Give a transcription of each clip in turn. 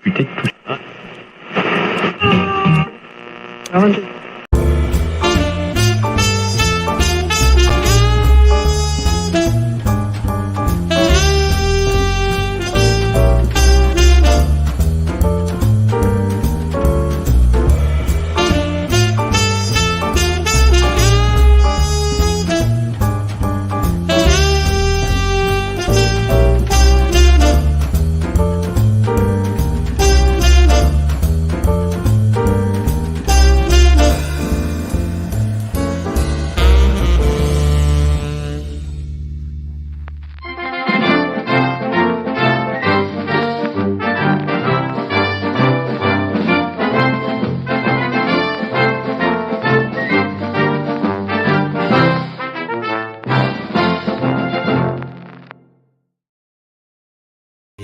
Peut-être que...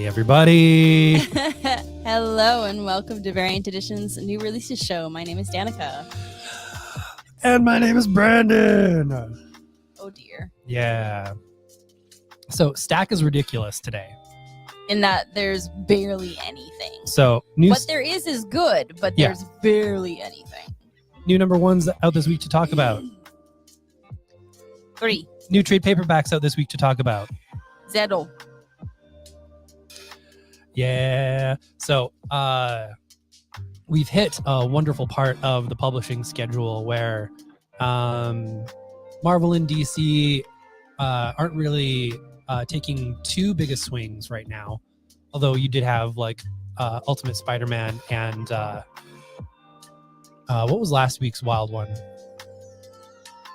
Everybody. Hello and welcome to Variant Edition's new releases show. My name is Danica. And my name is Brandon. Oh dear. Yeah. So Stack is ridiculous today. In that there's barely anything. So what there is good, but there's barely anything. New number one's out this week to talk about. 3. New trade paperbacks out this week to talk about. 0. Yeah. So we've hit a wonderful part of the publishing schedule where Marvel and DC aren't really taking too big a swings right now. Although you did have like Ultimate Spider-Man and what was last week's wild one?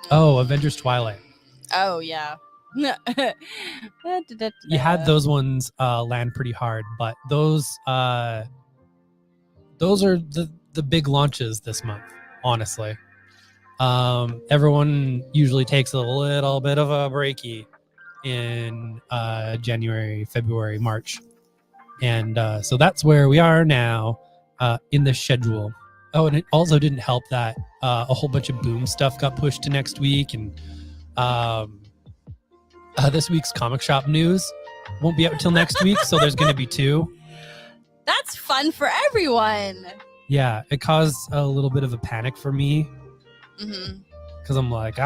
Oh, Avengers Twilight. Oh, yeah. You had those ones land pretty hard, but those are the big launches this month, honestly. Everyone usually takes a little bit of a breaky in January, February, March. And so that's where we are now in the schedule. Oh, and it also didn't help that a whole bunch of Boom stuff got pushed to next week, and this week's comic shop news won't be out until next week, so there's going to be 2. That's fun for everyone. Yeah, it caused a little bit of a panic for me. Because I'm like,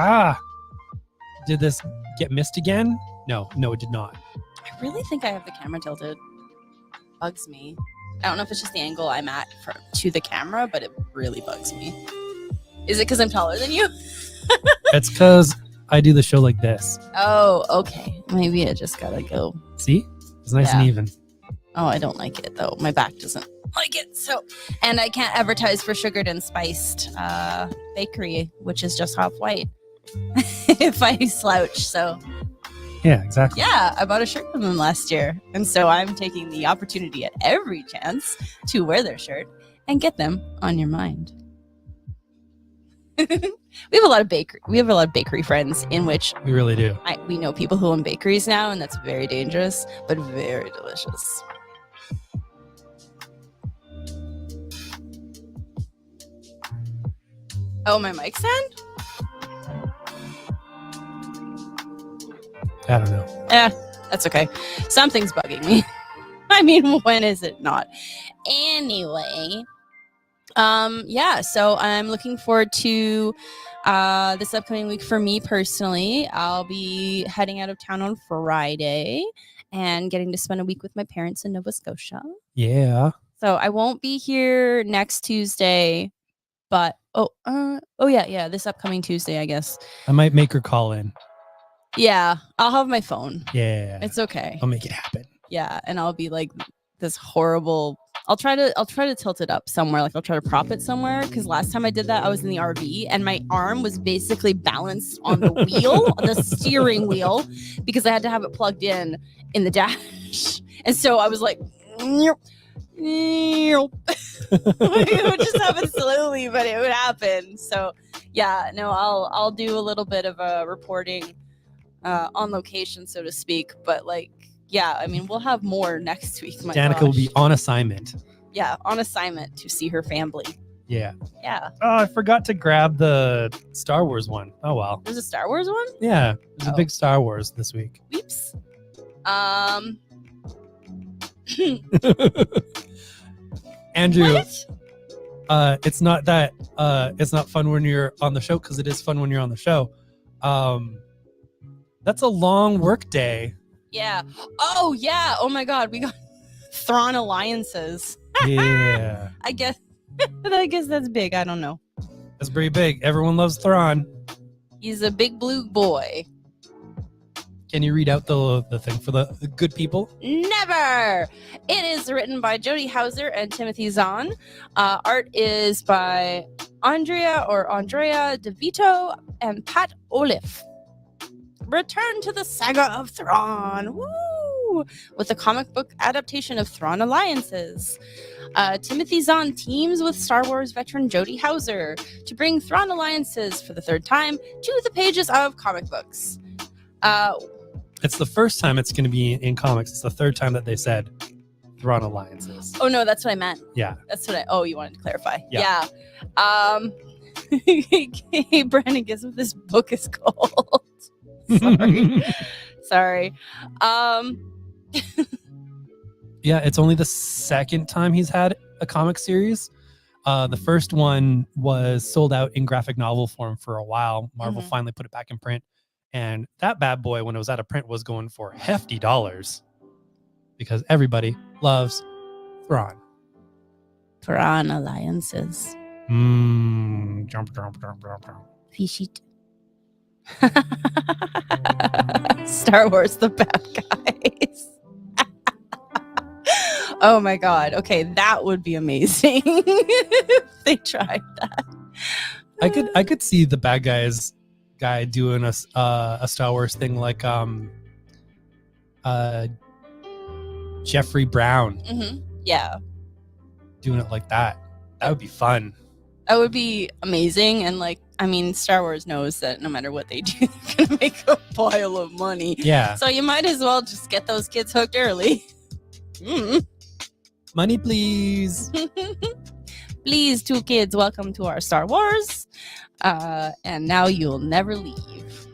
did this get missed again? No, it did not. I really think I have the camera tilted. Bugs me. I don't know if it's just the angle I'm at to the camera, but it really bugs me. Is it because I'm taller than you? It's because I do the show like this. Oh, okay. Maybe I just gotta go. See? It's nice and even. Oh, I don't like it though. My back doesn't like it. So, and I can't advertise for Sugared and Spiced Bakery, which is just half white. If I slouch, so. Yeah, exactly. Yeah, I bought a shirt from them last year. And so I'm taking the opportunity at every chance to wear their shirt and get them on your mind. We have a lot of bakery friends in which we really do. We know people who own bakeries now, and that's very dangerous, but very delicious. Oh, my mic stand? I don't know. That's okay. Something's bugging me. I mean, when is it not? Anyway, so I'm looking forward to this upcoming week for me personally. I'll be heading out of town on Friday and getting to spend a week with my parents in Nova Scotia. Yeah. So I won't be here next Tuesday, but this upcoming Tuesday, I guess. I might make her call in. Yeah, I'll have my phone. Yeah. It's okay. I'll make it happen. Yeah, and I'll be like this horrible. I'll try to tilt it up somewhere. Like I'll try to prop it somewhere, because last time I did that, I was in the RV and my arm was basically balanced on the wheel, the steering wheel, because I had to have it plugged in the dash. And so I was like, it would just happen slowly, but it would happen. So yeah, no, I'll do a little bit of a reporting on location, so to speak. But like, yeah, I mean, we'll have more next week. Danica will be on assignment. Yeah, on assignment to see her family. Yeah. Yeah. Oh, I forgot to grab the Star Wars one. Oh, well. There's a Star Wars one? Yeah. There's a big Star Wars this week. Weeps. Andrew, What? it's not that it's not fun when you're on the show, because it is fun when you're on the show. That's a long work day. Yeah. Oh yeah. Oh my God. We got Thrawn alliances. Yeah, I guess that's big. I don't know. that's pretty big. Everyone loves Thrawn. He's a big blue boy. Can you read out the thing for the good people? Never. It is written by Jody Hauser and Timothy Zahn. Art is by Andrea DeVito and Pat Olive. Return to the saga of Thrawn. Woo! With a comic book adaptation of Thrawn Alliances. Timothy Zahn teams with Star Wars veteran Jody Hauser to bring Thrawn Alliances for the third time to the pages of comic books. It's the first time it's going to be in comics. It's the third time that they said Thrawn Alliances. Oh no, that's what I meant. Yeah. That's what you wanted to clarify. Yeah. Hey, Brandon, guess what this book is called? Sorry. Yeah, it's only the second time he's had a comic series. The first one was sold out in graphic novel form for a while. Marvel finally put it back in print. And that bad boy, when it was out of print, was going for hefty dollars because everybody loves Thrawn. Thrawn Alliances. Jump. Fish it. Star Wars, the bad guys. Oh my God. Okay, that would be amazing if they tried that. I could see the bad guy doing a Star Wars thing like Jeffrey Brown. Yeah, doing it like that. That would be fun. that would be amazing. And like, I mean, Star Wars knows that no matter what they do, they're gonna make a pile of money. Yeah. So you might as well just get those kids hooked early. Money, please. Please, 2 kids, welcome to our Star Wars. And now you'll never leave.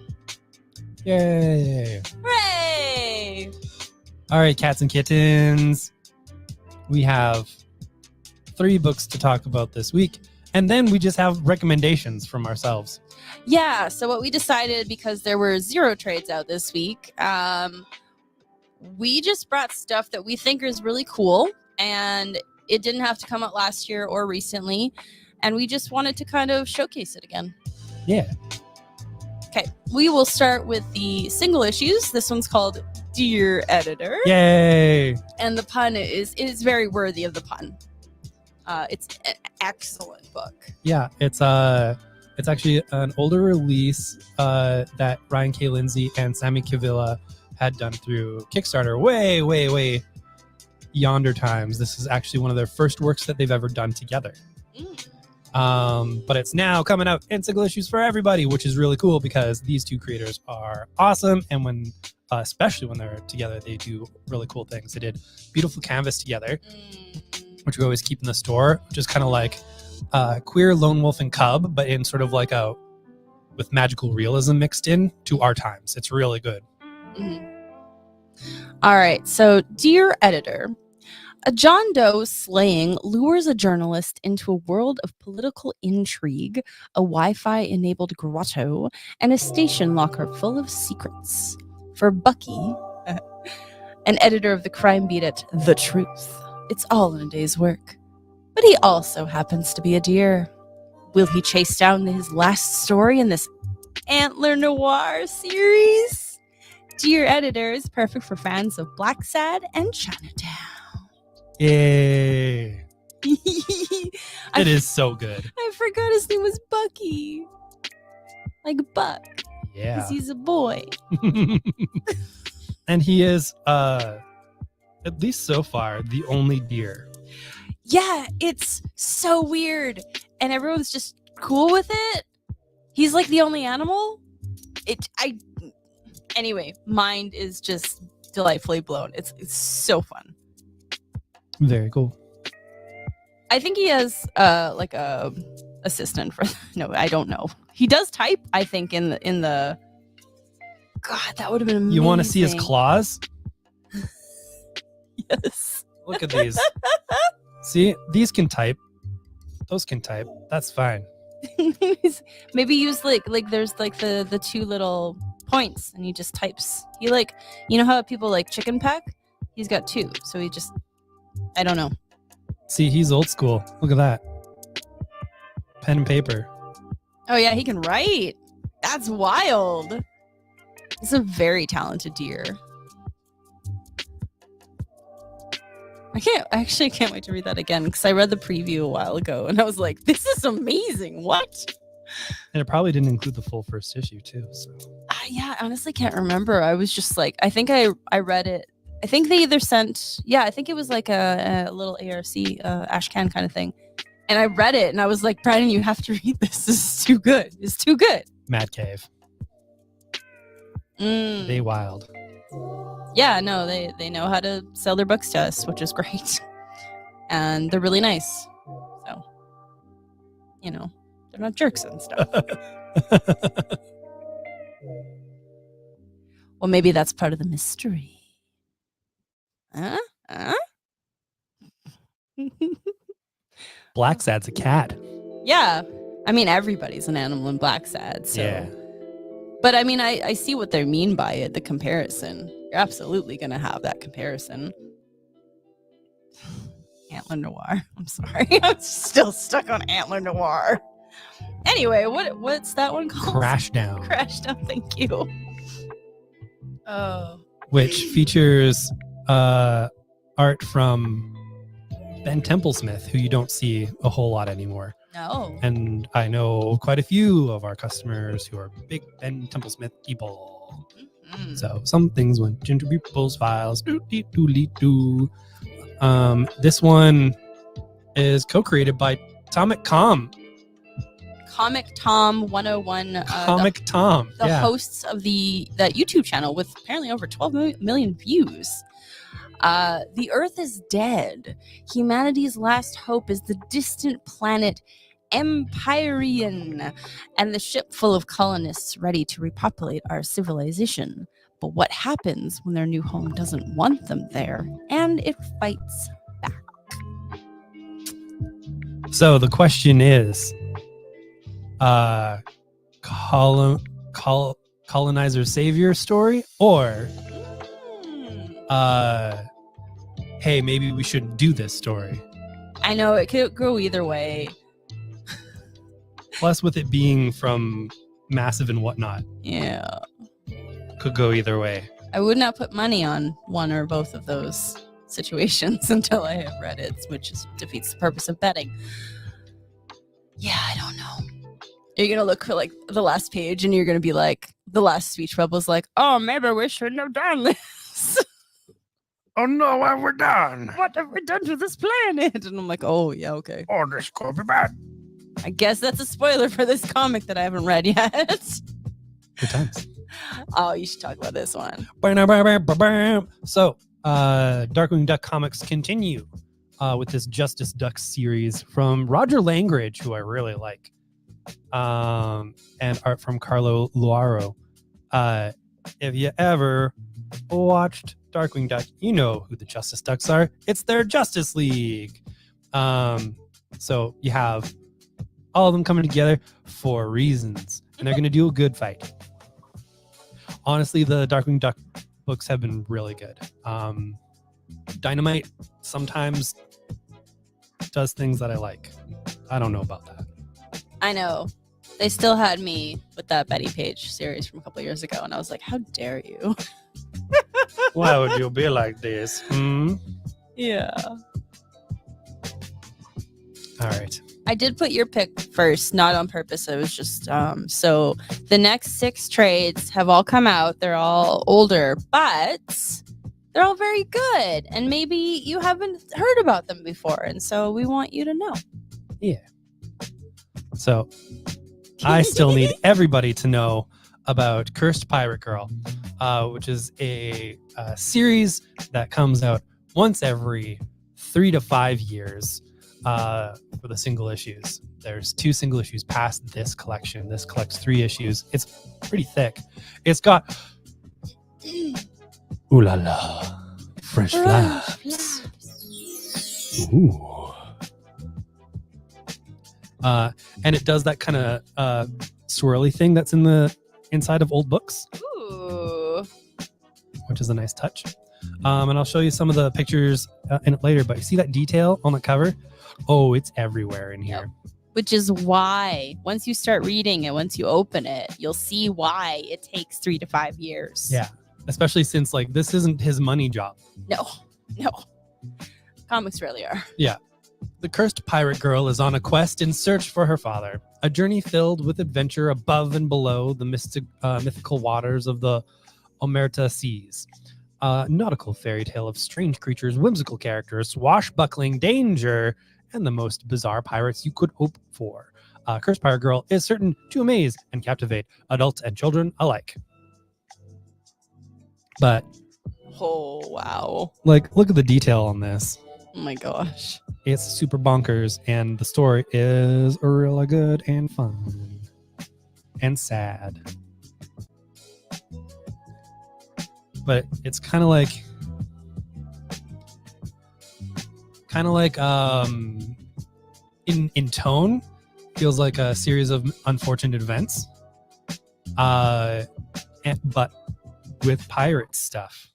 Yay. Hooray! All right, cats and kittens. We have 3 books to talk about this week. And then we just have recommendations from ourselves. Yeah, so what we decided, because there were 0 trades out this week, we just brought stuff that we think is really cool, and it didn't have to come out last year or recently, and we just wanted to kind of showcase it again. Yeah. Okay, we will start with the single issues. This one's called Dear Editor. Yay. And the pun is very worthy of the pun. It's an excellent book. Yeah, it's actually an older release that Ryan K. Lindsay and Sammy Kivilla had done through Kickstarter way yonder times. This is actually one of their first works that they've ever done together. But it's now coming out in single issues for everybody, which is really cool because these 2 creators are awesome, and when especially when they're together, they do really cool things. They did Beautiful Canvas together, which we always keep in the store, which is kind of like Queer Lone Wolf and Cub, but in sort of like with magical realism mixed in to our times. It's really good. All right, so Dear Editor, a John Doe slaying lures a journalist into a world of political intrigue, a Wi-Fi enabled grotto, and a station locker full of secrets. For Bucky, an editor of the crime beat at The Truth, it's all in a day's work. But he also happens to be a deer. Will he chase down his last story in this Antler Noir series? Dear Editor is perfect for fans of Black Sad and Chinatown. Yay. It is so good. I forgot his name was Bucky. Like Buck. Yeah. Because he's a boy. And he is, at least so far, the only deer. Yeah, it's so weird. And everyone's just cool with it. He's like the only animal. Anyway, mind is just delightfully blown. It's so fun. Very cool. I think he has like a assistant for no, I don't know. He does type, I think, in the God, that would have been amazing. You want to see his claws? Yes. Look at these. See, these can type. Those can type. That's fine. Maybe use like there's like the two little points and he just types. He like, you know how people like chicken peck? He's got two. So he just, I don't know. See, he's old school. Look at that. Pen and paper. Oh yeah, he can write. That's wild. He's a very talented deer. I actually can't wait to read that again because I read the preview a while ago and I was like, this is amazing. What? And it probably didn't include the full first issue too. So Yeah, I honestly can't remember. I was just like, I think I read it. I think they either sent, I think it was like a little ARC Ashcan kind of thing. And I read it and I was like, Brandon, you have to read this. This is too good. It's too good. Mad Cave. Mm. They wild. Yeah, no, they know how to sell their books to us, which is great. And they're really nice. So, you know, they're not jerks and stuff. Well, maybe that's part of the mystery. Huh? Black Sad's a cat. Yeah. I mean, everybody's an animal in Black Sad. So. Yeah. But I mean, I see what they mean by it, the comparison. You're absolutely going to have that comparison. Antler Noir. I'm sorry. I'm still stuck on Antler Noir. Anyway, what's that one called? Crashdown. Crashdown, thank you. Oh. Which features art from Ben Templesmith, who you don't see a whole lot anymore. No. And I know quite a few of our customers who are big Ben Templesmith people. Mm-hmm. So some things went into people's files. This one is co-created by Comic Tom 101. Comic Tom. The Yeah. hosts of that YouTube channel with apparently over 12 million views. The Earth is dead. Humanity's last hope is the distant planet Empyrean and the ship full of colonists ready to repopulate our civilization. But what happens when their new home doesn't want them there and it fights back? So the question is, colonizer savior story, or hey, maybe we shouldn't do this story. I know it could go either way. Plus, with it being from Massive and whatnot, Yeah. could go either way. I would not put money on one or both of those situations until I have read it, which defeats the purpose of betting. Yeah, I don't know. You're going to look for like the last page and you're going to be like, the last speech bubble's like, oh, maybe we shouldn't have done this. Oh no, what have we done? What have we done to this planet? And I'm like, oh, yeah, okay. Oh, this could be bad. I guess that's a spoiler for this comic that I haven't read yet. Good times. Oh, you should talk about this one. So, Darkwing Duck comics continue with this Justice Duck series from Roger Langridge, who I really like, and art from Carlo Luaro. If you ever watched Darkwing Duck, you know who the Justice Ducks are. It's their Justice League. So you have all of them coming together for reasons, and they're going to do a good fight. Honestly, the Darkwing Duck books have been really good. Dynamite sometimes does things that I like. I don't know about that. I know. They still had me with that Betty Page series from a couple years ago, and I was like, how dare you? Why would you be like this? Yeah. All right. I did put your pick first, not on purpose. It was just so the next 6 trades have all come out. They're all older, but they're all very good. And maybe you haven't heard about them before. And so we want you to know. Yeah. So I still need everybody to know about Cursed Pirate Girl, which is a series that comes out once every 3 to 5 years. For the single issues. There's 2 single issues past this collection. This collects 3 issues. It's pretty thick. It's got ooh la la, French flaps. Ooh. And it does that kind of swirly thing that's in the inside of old books, Ooh. which is a nice touch. And I'll show you some of the pictures in it later, but you see that detail on the cover? Oh, it's everywhere in here. Which is why once you start reading it, once you open it, you'll see why it takes 3 to 5 years. Yeah. Especially since like this isn't his money job. No. Comics really are. The cursed pirate girl is on a quest in search for her father, a journey filled with adventure above and below the mythical waters of the Omerta seas. A nautical fairy tale of strange creatures, whimsical characters, swashbuckling danger, and the most bizarre pirates you could hope for. Cursed Pirate Girl is certain to amaze and captivate adults and children alike. But, Oh, wow. like, look at the detail on this. Oh my gosh. It's super bonkers, and the story is really good and fun and sad. But it's kind of like in tone, feels like a series of unfortunate events, but with pirate stuff.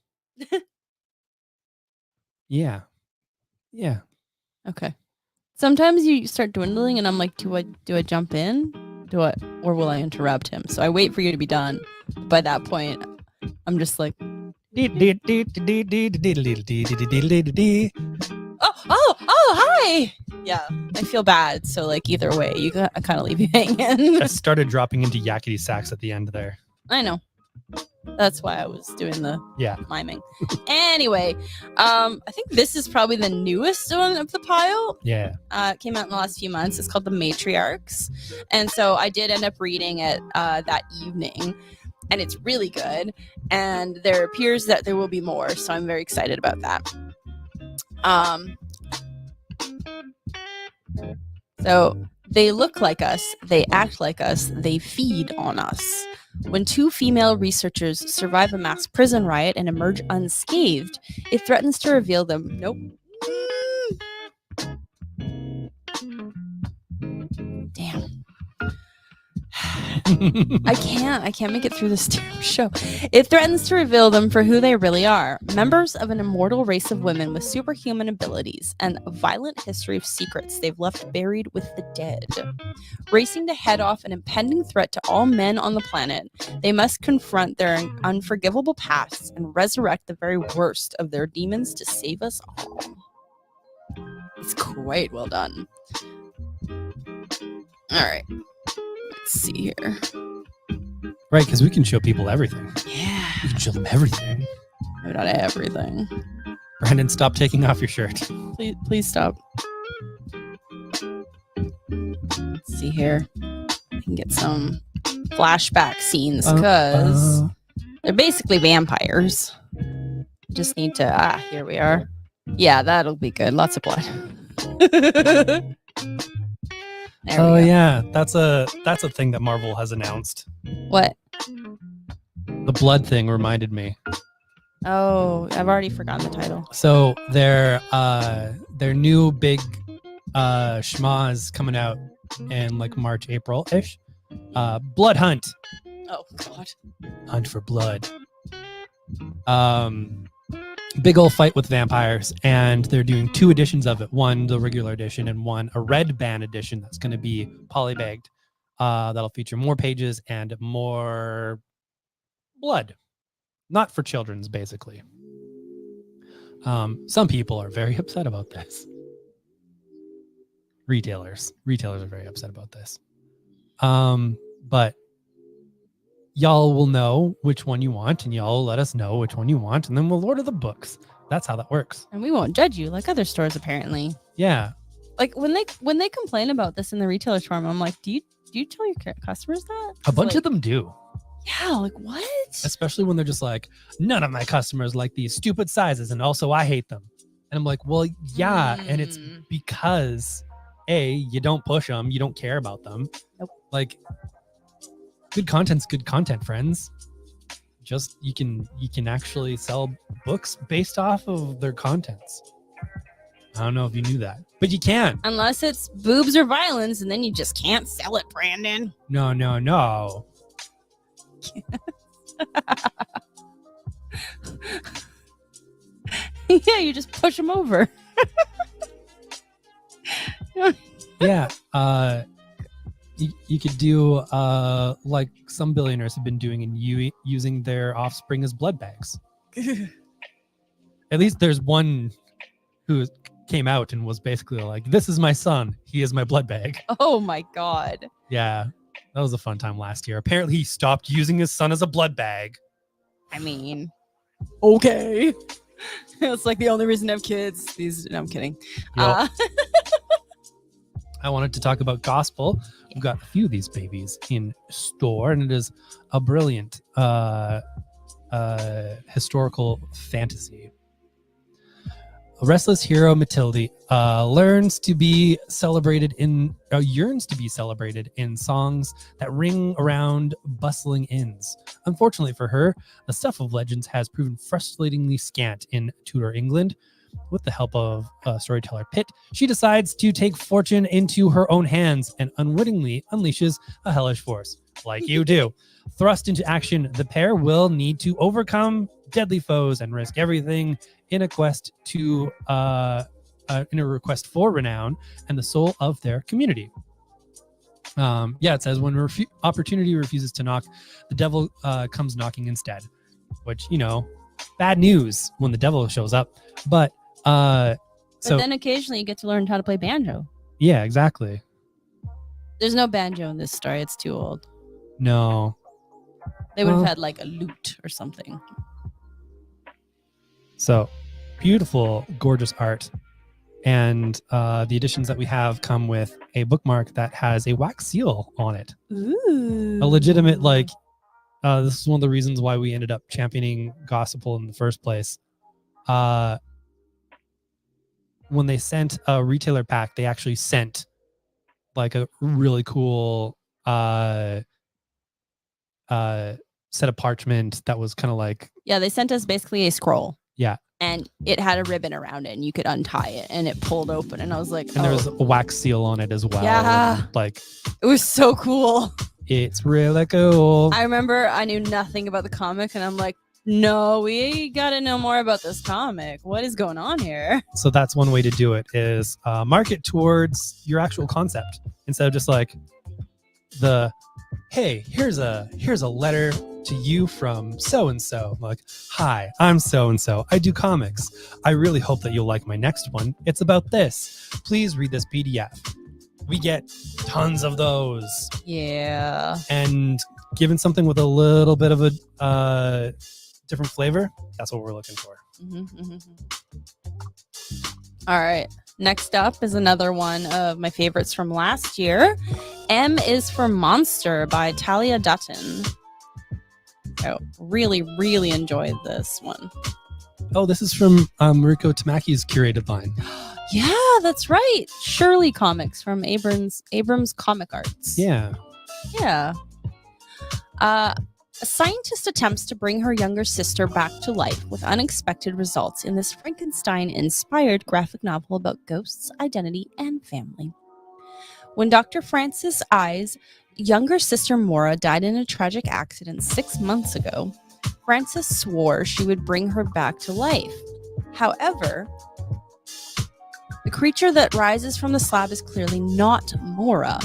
Yeah. Okay. Sometimes you start dwindling and I'm like, do I jump in? Or will I interrupt him? So I wait for you to be done. By that point, I'm just like, oh, hi. Yeah, I feel bad. So like either way, I kind of leave you hanging. I started dropping into yakety sax at the end there. I know. That's why I was doing the miming. Anyway, I think this is probably the newest one of the pile. Yeah. It came out in the last few months. It's called The Matriarchs. And so I did end up reading it that evening. And it's really good. And there appears that there will be more. So I'm very excited about that. So they look like us. They act like us. They feed on us. When 2 female researchers survive a mass prison riot and emerge unscathed, it threatens to reveal them. Nope. Damn. I can't make it through this show. It threatens to reveal them for who they really are, members of an immortal race of women with superhuman abilities and a violent history of secrets they've left buried with the dead. Racing to head off an impending threat to all men on the planet, they must confront their unforgivable pasts and resurrect the very worst of their demons to save us all. It's quite well done. All right. Let's see here. Right, because we can show people everything. Yeah. We can show them everything. No, not everything. Brandon, stop taking off your shirt. Please stop. Let's see here. I can get some flashback scenes because they're basically vampires. Just need to. Here we are. Yeah, that'll be good. Lots of blood. Yeah, that's a thing that Marvel has announced. What? The blood thing reminded me. Oh, I've already forgotten the title. So their new big schma is coming out in like March, April-ish. Blood Hunt. Oh God. Hunt for blood. Big old fight with vampires, and they're doing 2 editions of it. One, the regular edition, and one, a red band edition that's going to be polybagged. That'll feature more pages and more blood. Not for children's, basically. Some people are very upset about this. Retailers are very upset about this. But y'all will know which one you want, and y'all will let us know which one you want, and then we'll order the books. That's how that works. And we won't judge you like other stores, apparently. Yeah. Like when they complain about this in the retailer's forum, I'm like, do you tell your customers that? A bunch of them do. Yeah, like what? Especially when they're just like, none of my customers like these stupid sizes, and also I hate them. And I'm like, well, yeah, and it's because you don't push them, you don't care about them. Nope. Like, good content's good content, friends. Just you can actually sell books based off of their contents. I don't know if you knew that, but you can. Unless it's boobs or violence, and then you just can't sell it, Brandon. No. Yeah, you just push them over. Yeah. You could do like some billionaires have been doing and using their offspring as blood bags. At least there's one who came out and was basically like, "This is my son. He is my blood bag." Oh my god. Yeah, that was a fun time last year. Apparently, he stopped using his son as a blood bag. I mean, okay. It's like the only reason to have kids. No, I'm kidding. Yep. I wanted to talk about gospel. We've got a few of these babies in store, and it is a brilliant historical fantasy. A restless hero, Matilde, yearns to be celebrated in songs that ring around bustling inns. Unfortunately for her, the stuff of legends has proven frustratingly scant in Tudor England. With the help of storyteller Pitt, she decides to take fortune into her own hands and unwittingly unleashes a hellish force. Like you do. Thrust into action, the pair will need to overcome deadly foes and risk everything in a quest for renown and the soul of their community. It says when opportunity refuses to knock, the devil comes knocking instead. Which, bad news when the devil shows up. But then occasionally you get to learn how to play banjo. Yeah, exactly. There's no banjo in this story. It's too old. No. They would have had like a lute or something. So beautiful, gorgeous art. And the editions that we have come with a bookmark that has a wax seal on it. Ooh. A legitimate, this is one of the reasons why we ended up championing Gospel in the first place. When they sent a retailer pack, they actually sent like a really cool set of parchment that was kind of like... Yeah, they sent us basically a scroll. Yeah. And it had a ribbon around it, and you could untie it, and it pulled open, and I was like, and there was a wax seal on it as well. Yeah. Like, it was so cool. It's really cool. I remember I knew nothing about the comic, and I'm like, no, we gotta know more about this comic. What is going on here? So that's one way to do it, is market towards your actual concept instead of just like hey, here's a letter to you from so and so. Like, hi, I'm so and so. I do comics. I really hope that you'll like my next one. It's about this. Please read this PDF. We get tons of those. Yeah. And given something with a little bit of a different flavor, that's what we're looking for. All right. Next up is another one of my favorites from last year. M is for Monster by Talia Dutton. I really, really enjoyed this one. Oh, this is from Mariko Tamaki's curated line. Yeah, that's right. Shirley Comics from Abrams Comic Arts. Yeah. Yeah. A scientist attempts to bring her younger sister back to life with unexpected results in this Frankenstein-inspired graphic novel about ghosts, identity, and family. When Dr. Francis I's younger sister Maura died in a tragic accident 6 months ago, Frances swore she would bring her back to life. However, the creature that rises from the slab is clearly not Maura.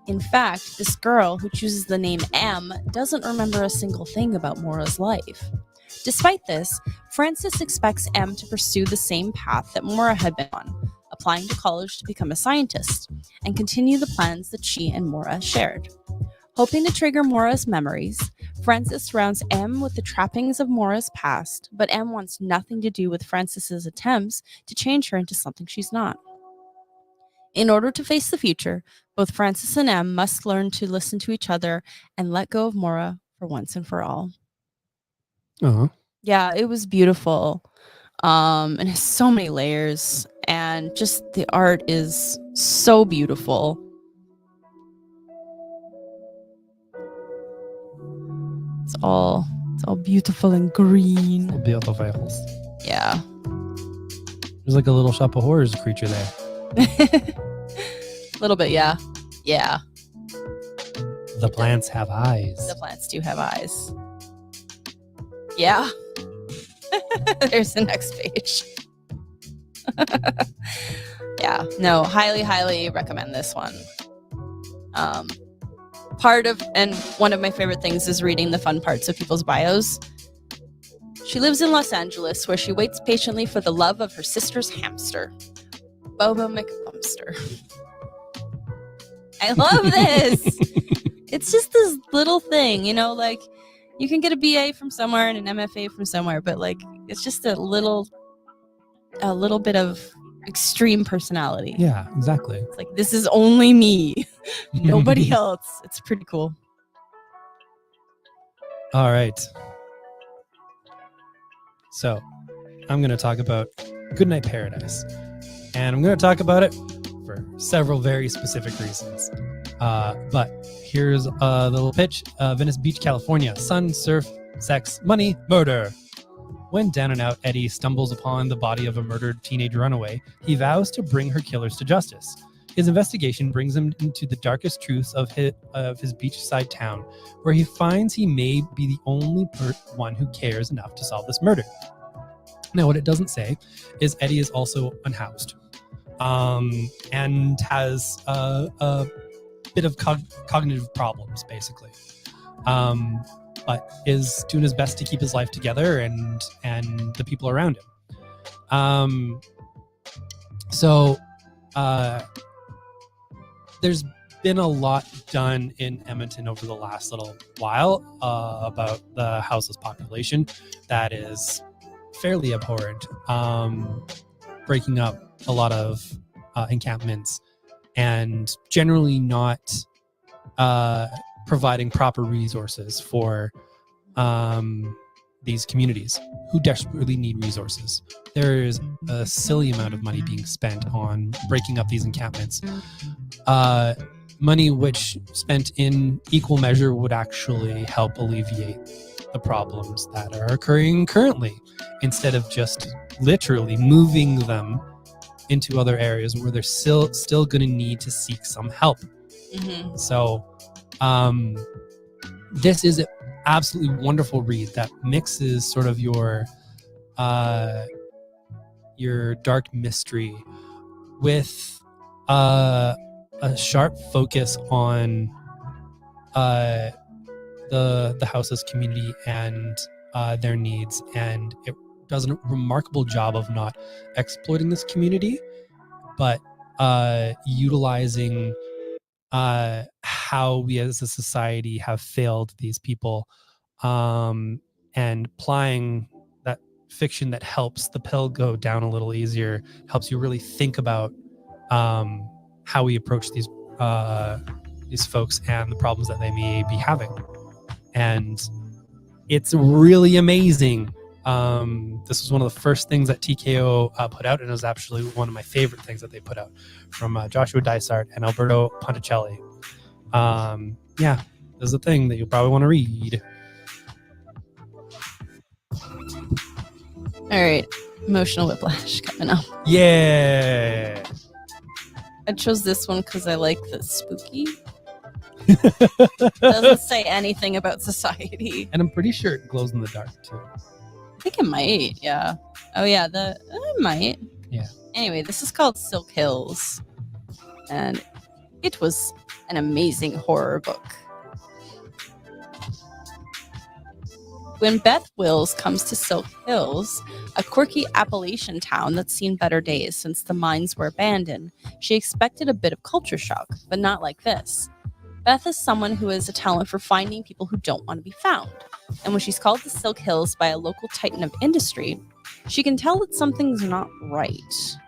In fact, this girl who chooses the name M doesn't remember a single thing about Maura's life. Despite this, Frances expects M to pursue the same path that Maura had been on, applying to college to become a scientist, and continue the plans that she and Maura shared. Hoping to trigger Maura's memories, Frances surrounds M with the trappings of Maura's past, but M wants nothing to do with Frances's attempts to change her into something she's not. In order to face the future, both Frances and M must learn to listen to each other and let go of Maura for once and for all. Uh-huh. Yeah, it was beautiful. And it has so many layers, and just the art is so beautiful. It's all beautiful and green. Beautiful. Yeah. There's like a little shop of horrors creature there. A little bit, yeah. Yeah. The plants have eyes. The plants do have eyes. Yeah. There's the next page. Yeah. No, highly recommend this one. One of my favorite things is reading the fun parts of people's bios. She lives in Los Angeles, where she waits patiently for the love of her sister's hamster, Bobo McBumster. I love this. It's just this little thing, like you can get a BA from somewhere and an MFA from somewhere, but like it's just a little bit of extreme personality. Yeah, exactly. It's like, this is only me, nobody else. It's pretty cool. All right. So I'm going to talk about Goodnight Paradise. And I'm going to talk about it for several very specific reasons. But here's the little pitch. Venice Beach, California. Sun, surf, sex, money, murder. When down and out Eddie stumbles upon the body of a murdered teenage runaway, he vows to bring her killers to justice. His investigation brings him into the darkest truths of his beachside town, where he finds he may be the only one who cares enough to solve this murder. Now, what it doesn't say is Eddie is also unhoused and has a bit of cognitive problems, basically, but is doing his best to keep his life together and the people around him. There's been a lot done in Edmonton over the last little while about the houseless population that is fairly abhorrent, breaking up a lot of encampments and generally not providing proper resources for these communities who desperately need resources. There is a silly amount of money being spent on breaking up these encampments. Money which spent in equal measure would actually help alleviate the problems that are occurring currently, instead of just literally moving them into other areas where they're still going to need to seek some help. Mm-hmm. So this is an absolutely wonderful read that mixes sort of your dark mystery with a sharp focus on the houseless community and their needs, and it does a remarkable job of not exploiting this community, but utilizing how we as a society have failed these people, and applying that fiction that helps the pill go down a little easier, helps you really think about how we approach these folks and the problems that they may be having. And it's really amazing. This was one of the first things that TKO put out, and it was actually one of my favorite things that they put out, from Joshua Dysart and Alberto Ponticelli. Yeah, there's a thing that you'll probably want to read. All right, Emotional Whiplash coming up. Yeah. I chose this one because I like the spooky. Doesn't say anything about society. And I'm pretty sure it glows in the dark too. I think it might, yeah. Oh yeah, it might. Yeah. Anyway, this is called Silk Hills, and it was an amazing horror book. When Beth Wills comes to Silk Hills, a quirky Appalachian town that's seen better days since the mines were abandoned, she expected a bit of culture shock, but not like this. Beth is someone who has a talent for finding people who don't want to be found. And when she's called to Silk Hills by a local titan of industry, she can tell that something's not right.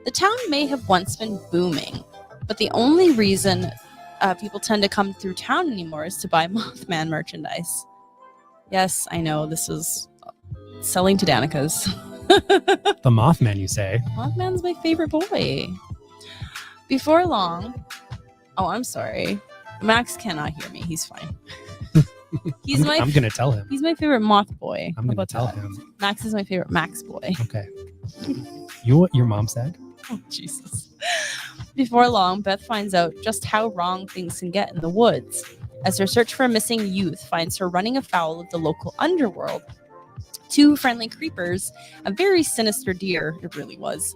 The town may have once been booming, but the only reason people tend to come through town anymore is to buy Mothman merchandise. Yes, I know, this is selling to Danica's. The Mothman, you say? Mothman's my favorite boy. Before long... Oh, I'm sorry. Max cannot hear me. He's fine. I'm going to tell him. He's my favorite moth boy. I'm going to tell him. Max is my favorite Max boy. Okay. You know what your mom said? Oh, Jesus. Before long, Beth finds out just how wrong things can get in the woods. As her search for a missing youth finds her running afoul of the local underworld. 2 friendly creepers, a very sinister deer, it really was,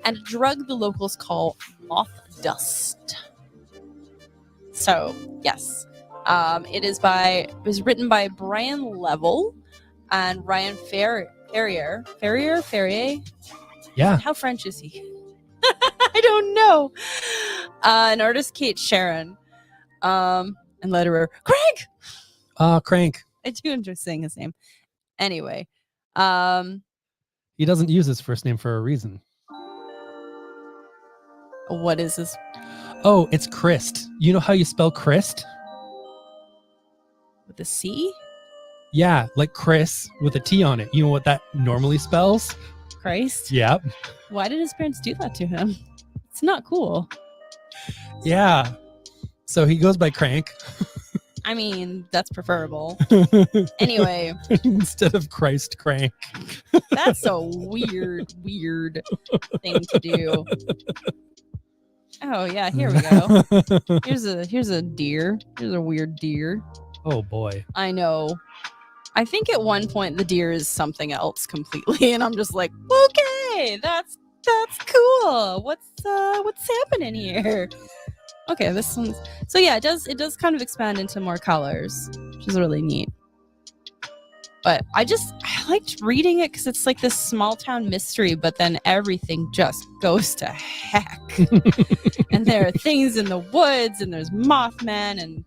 and a drug the locals call moth dust. So, yes. It was written by Brian Level and Ryan Ferrier. Yeah. How French is he? I don't know. An artist, Kate Sharon. And letterer, Craig! Crank. I do enjoy saying his name. Anyway. He doesn't use his first name for a reason. What is this? Oh, it's Christ. You know how you spell Christ? With a C? Yeah, like Chris with a T on it. You know what that normally spells? Christ? Yep. Why did his parents do that to him? It's not cool. Yeah. So he goes by Crank. I mean, that's preferable. Anyway. Instead of Christ Crank. That's a weird thing to do. Oh yeah, here we go. Here's a deer. Here's a weird deer. Oh boy. I know. I think at one point the deer is something else completely, and I'm just like, okay, that's cool. What's happening here? Okay, this one's so yeah, it does kind of expand into more colors, which is really neat. But I liked reading it because it's like this small town mystery, but then everything just goes to heck. And there are things in the woods, and there's Mothman, and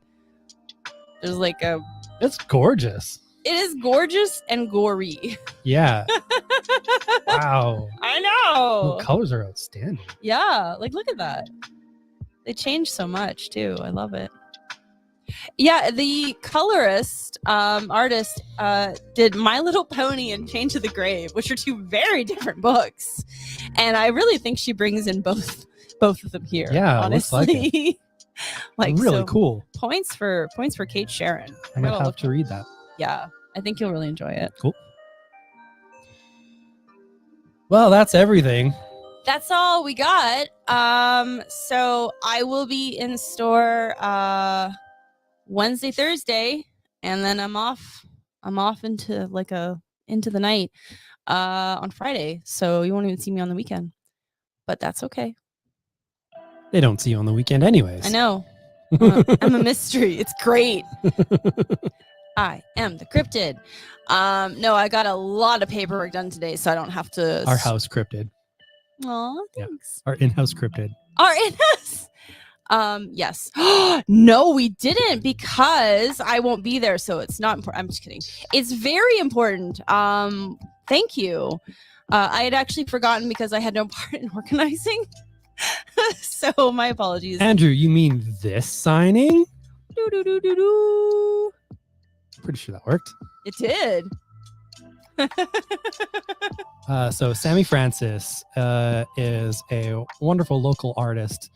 there's like It's gorgeous. it is gorgeous and gory. Yeah. Wow. I know. The colors are outstanding. Yeah, like look at that. They changed so much too. I love it. Yeah, the colorist artist did My Little Pony and Chained to the Grave, which are 2 very different books, and I really think she brings in both of them here. Yeah, honestly, looks like it. like Really so cool. Points for Kate Sharon. I'm gonna have to read that. Yeah, I think you'll really enjoy it. Cool. Well, that's everything. That's all we got. So I will be in store Wednesday, Thursday, and then I'm off into into the night on Friday. So you won't even see me on the weekend. But that's okay. They don't see you on the weekend anyways. I know. I'm a mystery. It's great. I am the cryptid. No, I got a lot of paperwork done today, so I don't have to. Our house cryptid. Aw, Yeah. thanks. Our in-house cryptid. Our in-house. Yes. No, we didn't, because I won't be there, so it's not important. I'm just kidding. It's very important. Thank you. I had actually forgotten because I had no part in organizing. So my apologies. Andrew, you mean this signing? Do. Pretty sure that worked. It did. So Sammy Francis is a wonderful local artist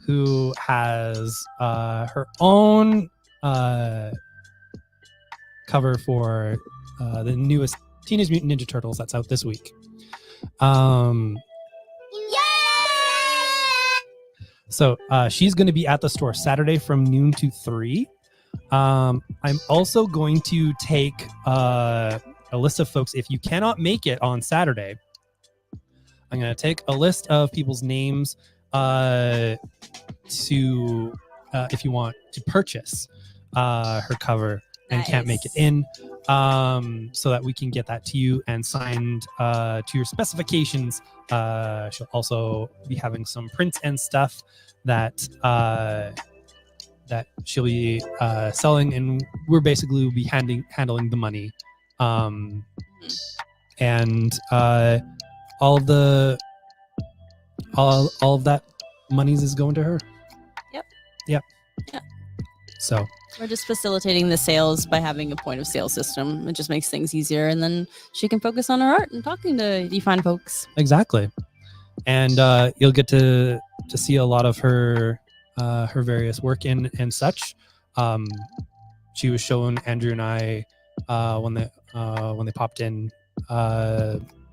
who has her own cover for the newest Teenage Mutant Ninja Turtles that's out this week. So she's going to be at the store Saturday from noon to 3. I'm also going to take a list of folks. If you cannot make it on Saturday, I'm going to take a list of people's names to if you want to purchase her cover and can't make it in, so that we can get that to you and signed to your specifications. She'll also be having some prints and stuff that she'll be selling, and we're basically will be handling the money, and all of that monies is going to her. Yep. So we're just facilitating the sales by having a point of sale system. It just makes things easier, and then she can focus on her art and talking to you fine folks. Exactly. And you'll get to see a lot of her various work and such. She was showing Andrew and I when they popped in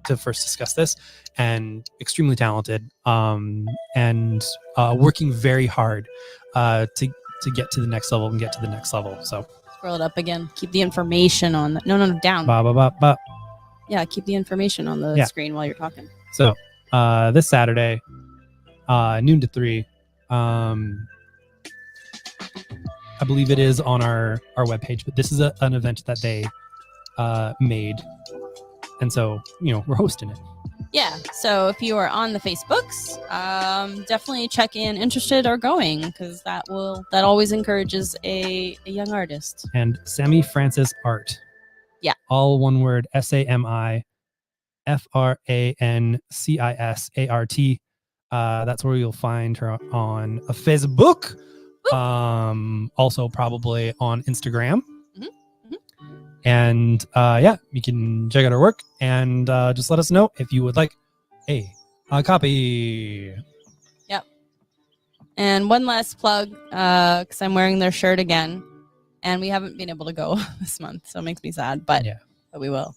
to first discuss this, and extremely talented, and working very hard to get to the next level and get to the next level. So Scroll it up again. Keep the information on the no, down. ba ba ba ba. Yeah, keep the information on the Yeah. screen while you're talking. So this Saturday, noon to 3, I believe it is on our webpage, but this is an event that they made, and so we're hosting it. Yeah, so if you are on the Facebooks, definitely check in interested or going, because that always encourages a young artist. And Sammy Francis Art. Yeah. All one word, SAMIFRANCISART. That's where you'll find her on a Facebook. Also probably on Instagram. And you can check out our work and just let us know if you would like a copy. Yep. And one last plug, because I'm wearing their shirt again, and we haven't been able to go this month, so it makes me sad, but we will.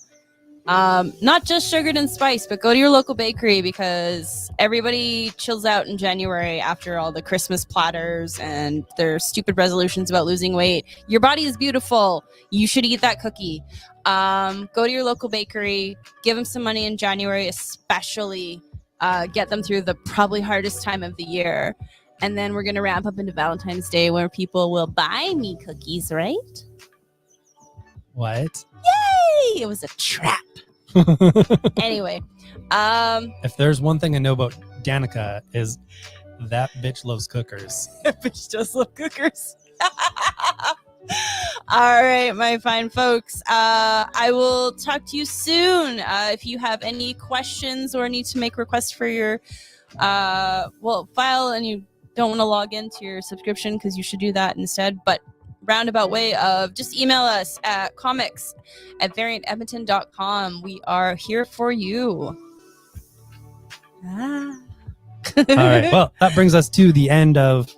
Not just Sugared and Spice, but go to your local bakery, because everybody chills out in January after all the Christmas platters and their stupid resolutions about losing weight. Your body is beautiful. You should eat that cookie. Go to your local bakery, give them some money in January, especially get them through the probably hardest time of the year. And then we're going to ramp up into Valentine's Day, where people will buy me cookies, right? What? Yay! It was a trap. Anyway, if there's one thing I know about Danica, is that bitch loves cookers. Bitch does love cookers. All right, my fine folks. I will talk to you soon. If you have any questions or need to make requests for your file, and you don't want to log into your subscription, because you should do that instead, but roundabout way of just email us at comics@variantedmonton.com. We are here for you. All right. Well, that brings us to the end of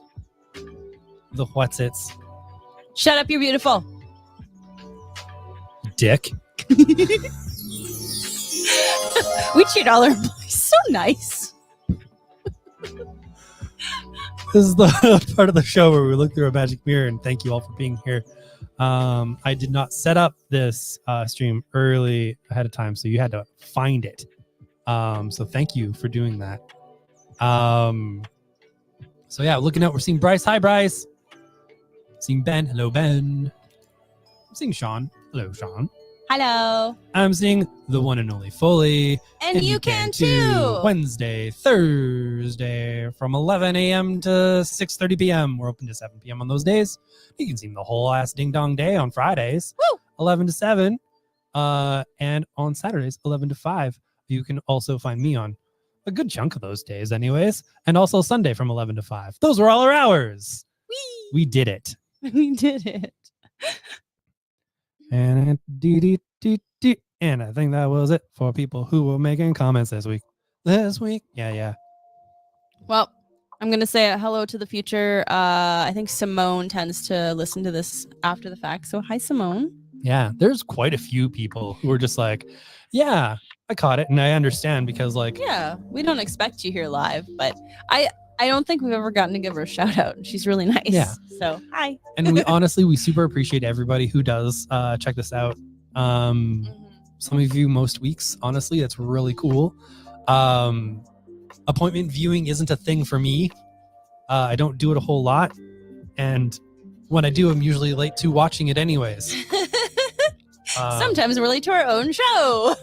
the What's It's. Shut up, you're beautiful. Dick. We treat all our employees so nice. This is the part of the show where we look through a magic mirror and thank you all for being here. I did not set up this stream early ahead of time, so you had to find it. So thank you for doing that. So yeah, looking out, we're seeing Bryce. Hi, Bryce. Seeing Ben. Hello, Ben. I'm seeing Sean. Hello, Sean. Hello. I'm seeing the one and only Foley. And you can too. Wednesday, Thursday from 11 a.m. to 6:30 p.m. We're open to 7 p.m. on those days. You can see the whole ass ding dong day on Fridays, Woo! 11 to 7. And on Saturdays, 11 to 5. You can also find me on a good chunk of those days anyways. And also Sunday from 11 to 5. Those were all our hours. Whee! We did it. We did it. And and I think that was it for people who were making comments this week. Yeah. Well, I'm going to say a hello to the future. I think Simone tends to listen to this after the fact. So hi, Simone. Yeah, there's quite a few people who are just like, yeah, I caught it. And I understand because Yeah, we don't expect you here live, but I don't think we've ever gotten to give her a shout out. She's really nice. Yeah. So hi. And we super appreciate everybody who does check this out. Some of you most weeks, honestly, that's really cool. Appointment viewing isn't a thing for me. I don't do it a whole lot. And when I do, I'm usually late to watching it anyways. Sometimes we're late to our own show.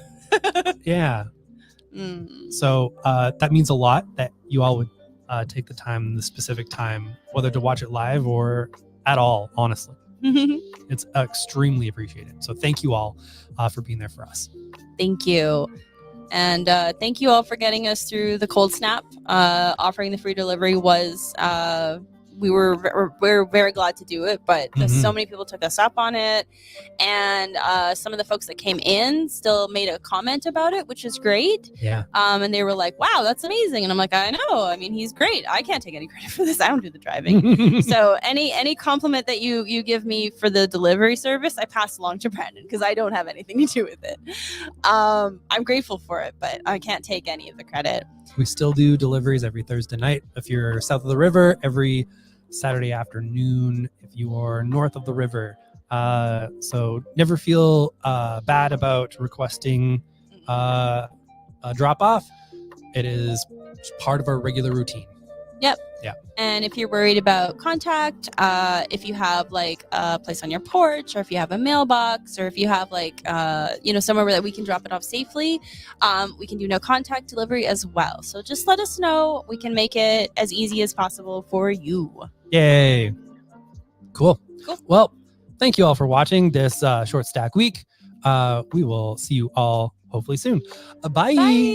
Yeah. So that means a lot that you all would take the time, the specific time, whether to watch it live or at all, honestly. It's extremely appreciated. So thank you all for being there for us. Thank you. And thank you all for getting us through the cold snap. Offering the free delivery was we're very glad to do it, but Mhm. so many people took us up on it, and some of the folks that came in still made a comment about it, which is great. Yeah. And they were like, wow, that's amazing. And I'm like, I know, I mean, he's great. I can't take any credit for this. I don't do the driving. So any compliment that you give me for the delivery service, I pass along to Brandon because I don't have anything to do with it. I'm grateful for it, but I can't take any of the credit. We still do deliveries every Thursday night. If you're south of the river, every Saturday afternoon. If you are north of the river, so never feel bad about requesting a drop off. It is part of our regular routine. Yep. Yeah. And if you're worried about contact, if you have like a place on your porch, or if you have a mailbox, or if you have like somewhere that we can drop it off safely, we can do no contact delivery as well. So just let us know. We can make it as easy as possible for you. Yay. Cool. Cool. Well, thank you all for watching this short stack week. We will see you all hopefully soon. Bye. Bye.